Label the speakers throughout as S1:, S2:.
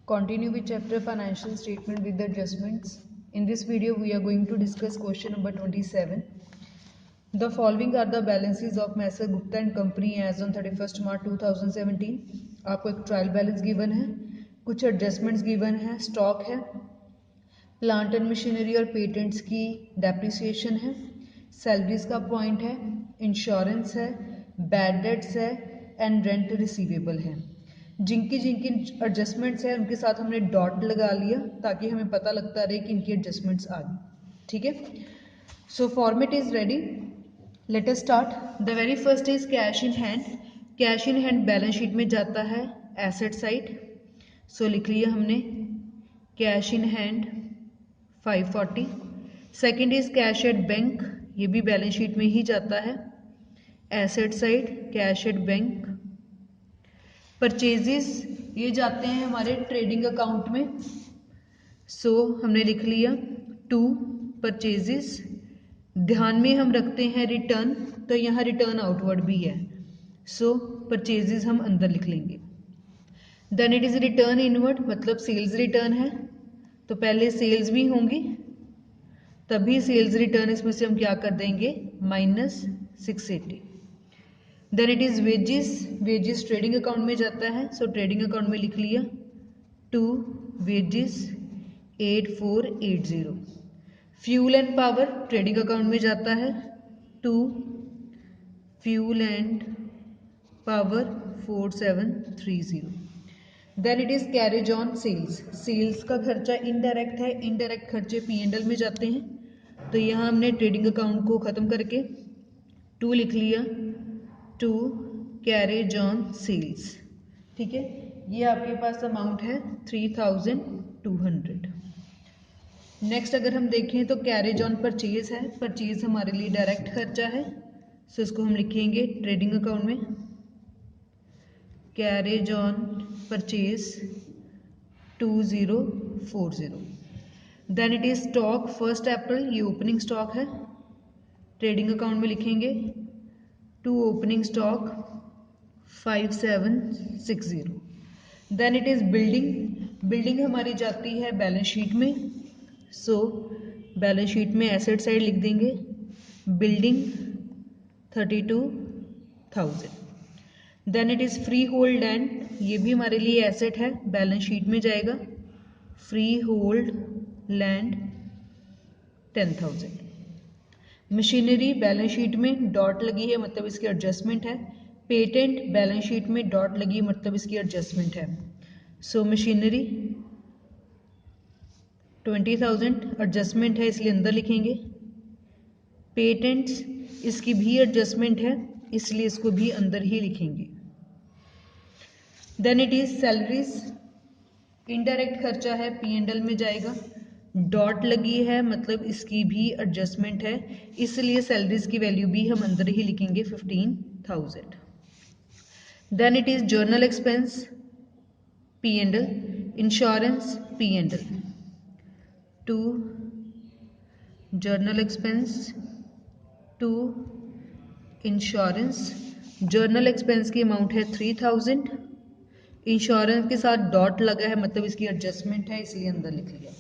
S1: Continue with chapter financial statement with the adjustments. In this video, we are going to discuss question number 27. The following are the balances of Messer Gupta and Company as on 31st March 2017. आपको एक trial balance given है, कुछ adjustments given है, stock है, plant and machinery और patents की depreciation है, salaries का पॉइंट है, इंश्योरेंस है, बैड डेट्स है एंड रेंट रिसीवेबल है. जिनकी एडजस्टमेंट्स है उनके साथ हमने डॉट लगा लिया ताकि हमें पता लगता रहे कि इनकी एडजस्टमेंट्स आ गई. ठीक है, so format is ready. Let us start. The very first is cash in hand. Cash in hand balance sheet में जाता है एसेट साइड. सो लिख लिया हमने cash in hand 540. Second is cash at bank, ये भी बैलेंस शीट में ही जाता है asset side cash at bank. Purchases ये जाते हैं हमारे ट्रेडिंग अकाउंट में. सो हमने लिख लिया टू परचेजेस. ध्यान में हम रखते हैं रिटर्न, तो यहाँ रिटर्न आउटवर्ड भी है. सो परचेजेस हम अंदर लिख लेंगे. Then it is return inward, मतलब सेल्स रिटर्न है तो पहले सेल्स भी होंगी तभी सेल्स रिटर्न, इसमें से हम क्या कर देंगे -680. Then it is wages. Wages trading account में जाता है. सो ट्रेडिंग अकाउंट में लिख लिया to wages 8480. Fuel and power trading account में जाता है to fuel and power 4730. Then it is carriage on sales. Sales का खर्चा इनडायरेक्ट है, इनडायरेक्ट खर्चे P&L में जाते हैं. तो यहाँ हमने ट्रेडिंग अकाउंट को ख़त्म करके टू लिख लिया टू कैरेज ऑन सेल्स. ठीक है, ये आपके पास अमाउंट है 3200. नेक्स्ट अगर हम देखें तो कैरेज ऑन परचेज है. परचेज हमारे लिए डायरेक्ट खर्चा है. सो इसको हम लिखेंगे ट्रेडिंग अकाउंट में carriage on purchase 2040. Then it is stock first April, ये ओपनिंग स्टॉक है. ट्रेडिंग अकाउंट में लिखेंगे to opening stock 5760. Then it is building. Building हमारी जाती है बैलेंस शीट में. सो बैलेंस शीट में एसेट साइड लिख देंगे building 32,000. Then it is freehold land, ये भी हमारे लिए एसेट है, बैलेंस शीट में जाएगा free hold land 10,000. Machinery balance sheet में डॉट लगी है मतलब इसकी एडजस्टमेंट है. पेटेंट बैलेंस शीट में डॉट लगी है मतलब इसकी एडजस्टमेंट है. सो मशीनरी 20,000 एडजस्टमेंट है इसलिए अंदर लिखेंगे. पेटेंट्स इसकी भी एडजस्टमेंट है इसलिए इसको भी अंदर ही लिखेंगे. Then it is salaries. Indirect खर्चा है P&L में जाएगा. डॉट लगी है मतलब इसकी भी एडजस्टमेंट है इसलिए सैलरीज की वैल्यू भी हम अंदर ही लिखेंगे 15,000. Then it is general expense P&L, insurance P&L to general expense to insurance. General expense की अमाउंट है 3000. इंश्योरेंस के साथ डॉट लगा है मतलब इसकी एडजस्टमेंट है इसलिए अंदर लिख लिया.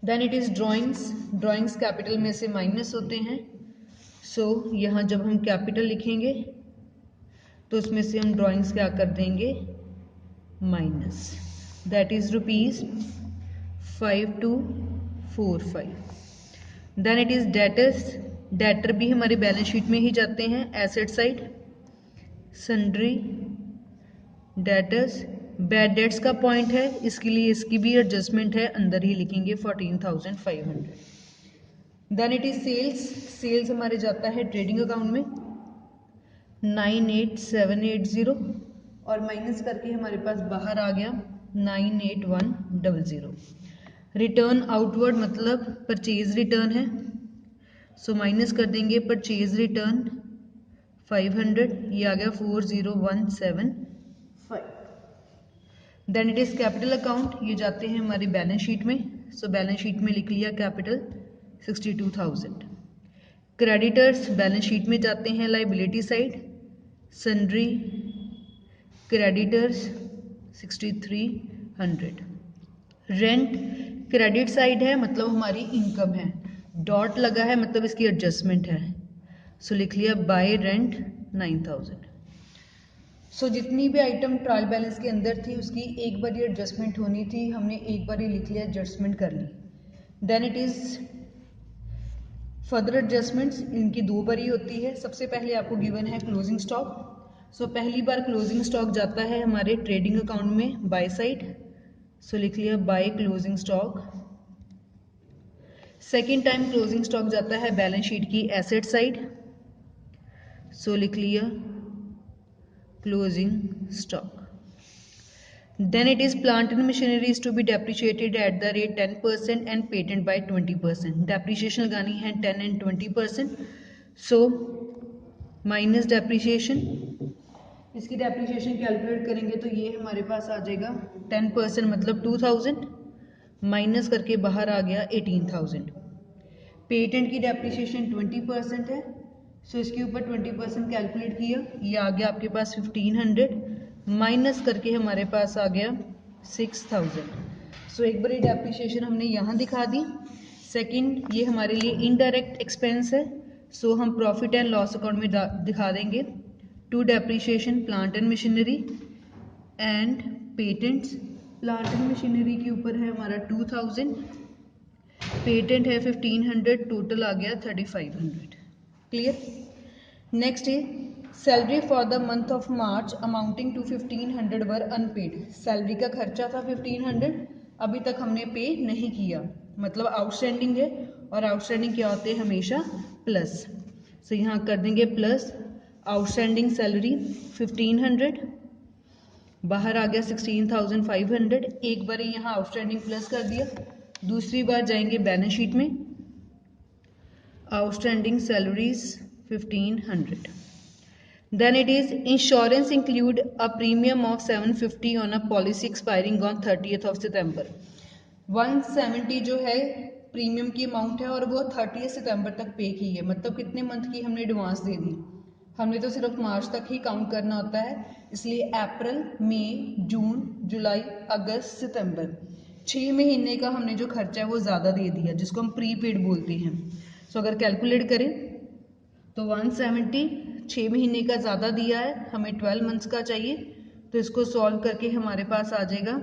S1: Then it is drawings. Drawings capital में से माइनस होते हैं. सो यहाँ जब हम कैपिटल लिखेंगे तो उसमें से हम ड्राइंग्स क्या कर देंगे minus. That is ₹5245. Then it is debtors. Debtor भी हमारी बैलेंस शीट में ही जाते हैं asset side. Sundry debtors. Bad debts का पॉइंट है इसके लिए इसकी भी एडजस्टमेंट है, अंदर ही लिखेंगे 14,500. Then it is sales. Sales हमारे जाता है ट्रेडिंग अकाउंट में 98780 और माइनस करके हमारे पास बाहर आ गया 98100. रिटर्न आउटवर्ड मतलब परचेज रिटर्न है. सो माइनस कर देंगे परचेज रिटर्न 500, ये आ गया 40175. Then it is capital account, ये जाते हैं हमारी बैलेंस शीट में. सो बैलेंस शीट में लिख लिया कैपिटल 62,000. क्रेडिटर्स बैलेंस शीट में जाते हैं liability side. Sundry creditors 6300 rent credit side है, मतलब हमारी इनकम है, डॉट लगा है मतलब इसकी एडजस्टमेंट है, सो लिख लिया बाय रेंट 9000। सो जितनी भी आइटम ट्रायल बैलेंस के अंदर थी उसकी एक बार ही एडजस्टमेंट होनी थी, हमने एक बार ही लिख लिया, एडजस्टमेंट कर ली। Then it is further adjustments, इनकी दो बारी होती है। सबसे पहले आपको गिवन है क्लोजिंग स्टॉक। सो पहली बार क्लोजिंग स्टॉक जाता है हमारे ट्रेडिंग अकाउंट में बाय साइड, सो लिख लिया by closing stock. Second time closing stock जाता है बैलेंस शीट की एसेट साइड, सो लिख लिया closing stock. Then it is plant and machinery is to be depreciated at the rate 10% and patent by 20%. Depreciation लगानी है 10 and 20%. So minus depreciation, इसकी depreciation calculate करेंगे तो ये हमारे पास आ जाएगा 10% मतलब 2000, माइनस करके बाहर आ गया 18000। पेटेंट की डेप्रिसिएशन 20% है, सो इसके ऊपर 20% कैलकुलेट किया, ये आ गया आपके पास 1500, माइनस करके हमारे पास आ गया 6000। सो एक बार डेप्रिसिएशन हमने यहाँ दिखा दी। सेकंड, ये हमारे लिए इनडायरेक्ट एक्सपेंस है, सो हम प्रॉफिट एंड लॉस अकाउंट में दिखा देंगे to depreciation plant and machinery and patents. Plant and machinery के ऊपर है हमारा 2000, पेटेंट है 1500, टोटल आ गया 3500। क्लियर। नेक्स्ट है salary for the month of March amounting to 1500 were unpaid. Salary का खर्चा था 1500, अभी तक हमने पे नहीं किया, मतलब आउटस्टैंडिंग है, और आउटस्टैंडिंग क्या होते हैं हमेशा प्लस, सो यहाँ कर देंगे प्लस आउटस्टैंडिंग सैलरी 1500, बाहर आ गया 16500। एक बार यहाँ आउटस्टैंडिंग प्लस कर दिया, दूसरी बार जाएंगे बैलेंस शीट में, outstanding salaries 1500। Then it is insurance include a premium of 750 on a policy expiring on 30th of September। 170 जो है प्रीमियम की अमाउंट है और वो 30 सितंबर तक पे की है, मतलब कितने मंथ की हमने एडवांस दे दी, हमने तो सिर्फ मार्च तक ही काउंट करना होता है, इसलिए अप्रैल, मई, जून, जुलाई, अगस्त, सितंबर 6 महीने का हमने जो खर्चा है वो ज़्यादा दे दिया, जिसको हम प्रीपेड बोलते हैं। सो अगर कैलकुलेट करें तो 170 6 महीने का ज़्यादा दिया है, हमें 12 मंथ्स का चाहिए, तो इसको सॉल्व करके हमारे पास आ जाएगा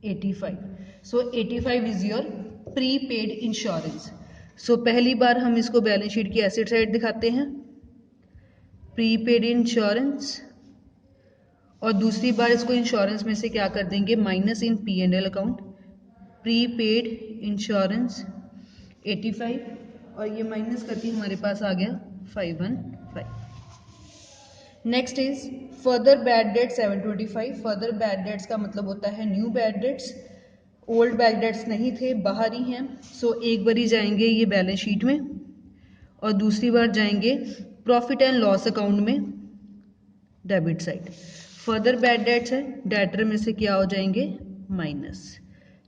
S1: 85। सो 85 इज योर प्रीपेड इंश्योरेंस। सो पहली बार हम इसको बैलेंस शीट की एसेट साइड दिखाते हैं, प्रीपेड इंश्योरेंस, और दूसरी बार इसको इंश्योरेंस में से क्या कर देंगे माइनस इन P&L अकाउंट, प्रीपेड इंश्योरेंस 85, और ये माइनस करके हमारे पास आ गया 515। Next is further bad debt 725। Further bad debts का मतलब होता है new bad debts, old bad debts नहीं थे, बाहर ही हैं। सो एक बार ही जाएंगे ये बैलेंस शीट में और दूसरी बार जाएंगे प्रॉफिट एंड लॉस अकाउंट में debit side. Further bad debts है, डेटर में से क्या हो जाएंगे माइनस,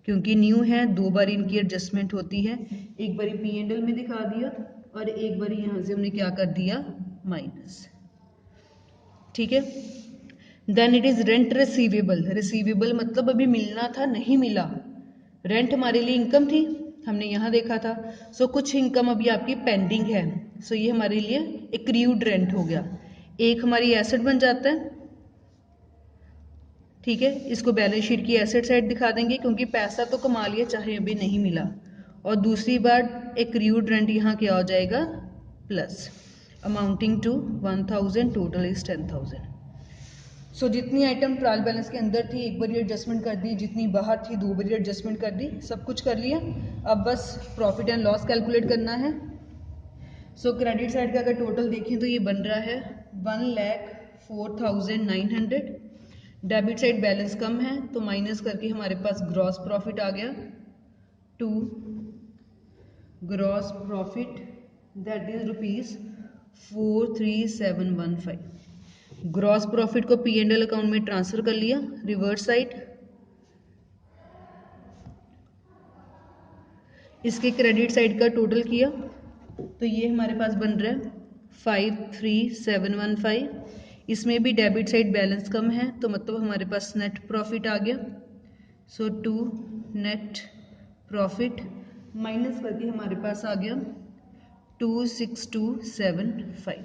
S1: क्योंकि न्यू है, दो बार इनकी एडजस्टमेंट होती है, एक बारी P&L में दिखा दिया और एक बारी यहाँ से हमने क्या कर दिया माइनस। ठीक है। Then it is rent receivable. Receivable मतलब अभी मिलना था नहीं मिला, रेंट हमारे लिए इनकम थी, हमने यहाँ देखा था। सो कुछ इनकम अभी आपकी पेंडिंग है, सो ये हमारे लिए एक्रूड रेंट हो गया, एक हमारी एसेट बन जाता है। ठीक है, इसको बैलेंस शीट की एसेट साइड दिखा देंगे क्योंकि पैसा तो कमा लिया चाहे अभी नहीं मिला, और दूसरी बार एक्रूड रेंट यहाँ क्या हो जाएगा plus amounting to 1000, total is 10000। So जितनी आइटम ट्रायल बैलेंस के अंदर थी एक बार एडजस्टमेंट कर दी, जितनी बाहर थी दो बार एडजस्टमेंट कर दी, सब कुछ कर लिया। अब बस प्रॉफिट एंड लॉस कैलकुलेट करना है। सो क्रेडिट साइड का अगर टोटल देखें तो ये बन रहा है 1,04,900। डेबिट साइड बैलेंस कम है तो माइनस करके हमारे पास ग्रॉस प्रॉफिट आ गया, to gross profit that is ₹43715। Gross profit को P&L अकाउंट में ट्रांसफर कर लिया रिवर्स साइड, इसके क्रेडिट साइड का टोटल किया तो ये हमारे पास बन रहा है 53715। इसमें भी डेबिट साइड बैलेंस कम है तो मतलब हमारे पास नेट प्रॉफिट आ गया सो 2 नेट प्रॉफिट माइनस करके हमारे पास आ गया 26275।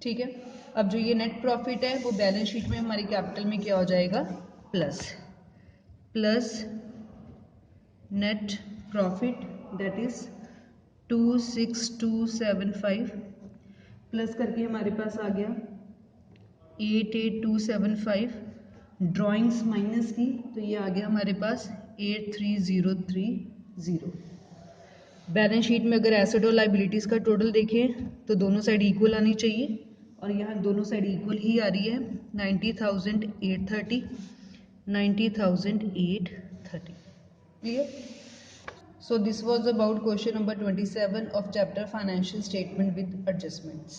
S1: ठीक है, अब जो ये नेट प्रॉफिट है वो बैलेंस शीट में हमारी कैपिटल में क्या हो जाएगा, plus net profit that is 26275 plus करके हमारे पास आ गया 88275, ड्राइंग्स माइनस की तो ये आ गया हमारे पास 83030। बैलेंस शीट में अगर एसेट और लाइबिलिटीज़ का टोटल देखें तो दोनों साइड इक्वल आनी चाहिए और यहाँ दोनों साइड इक्वल ही आ रही है, 90,830 90,830। Clear? So this was about question number 27 of chapter financial statement with adjustments.